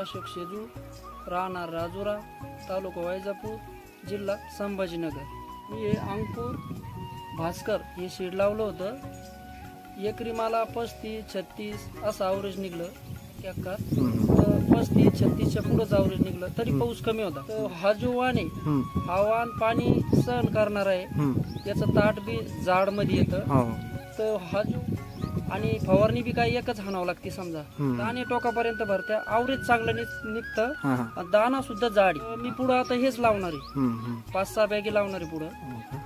अशोक शेजू, राहणार राजुरा, तालुका वैजापूर, जिल्हा संभाजीनगर. मी हे अंकुर भास्कर हे शेड लावलं होतं. एकरी मला 35-36 असं ॲव्हरेज निघलं. एकर 35-36च्या पुढंच ॲव्हरेज निघलं. तरी पाऊस कमी होता. तर हा जो वाण आहे हा वाण पाणी सहन करणार आहे. याचं ताट बी जाड मध्ये येतं. तर हा जो आणि फवारणी बी काही एकच हाणावं लागते. समजा दाणे टोकापर्यंत भरत्या, ॲव्हरेज चांगलं निघतं. दाना सुद्धा जाड. मी पुढं आता हेच लावणार आहे. 5-6 बॅगी लावणार आहे पुढं.